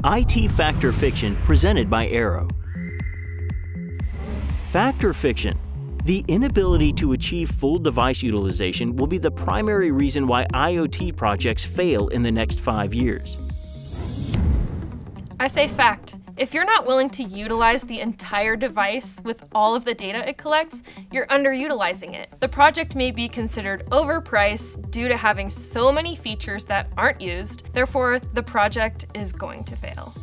IT Factor Fiction presented by Arrow. Factor Fiction. The inability to achieve full device utilization will be the primary reason why IoT projects fail in the next 5 years. I say fact. If you're not willing to utilize the entire device with all of the data it collects, you're underutilizing it. The project may be considered overpriced due to having so many features that aren't used. Therefore, the project is going to fail.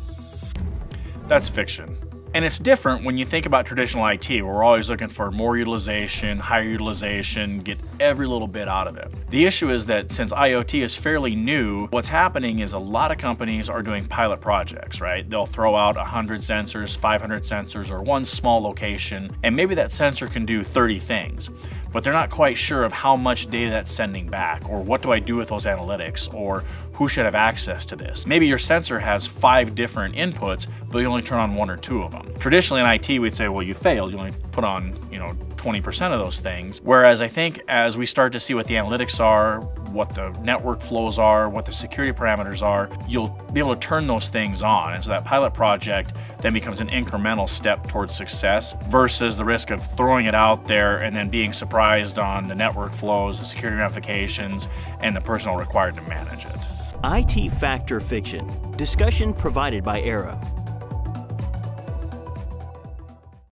That's fiction. And it's different when you think about traditional IT, where we're always looking for more utilization, higher utilization, get every little bit out of it. The issue is that since IoT is fairly new, what's happening is a lot of companies are doing pilot projects, right? They'll throw out 100 sensors, 500 sensors, or one small location, and maybe that sensor can do 30 things. But they're not quite sure of how much data that's sending back, or what do I do with those analytics, or who should have access to this. Maybe your sensor has 5 different inputs, but you only turn on 1 or 2 of them. Traditionally in IT, we'd say, well, you failed. You only put on, 20% of those things. Whereas I think as we start to see what the analytics are, what the network flows are, what the security parameters are, you'll be able to turn those things on. And so that pilot project then becomes an incremental step towards success versus the risk of throwing it out there and then being surprised on the network flows, the security ramifications, and the personnel required to manage it. IT Factor Fiction. Discussion provided by Arrow.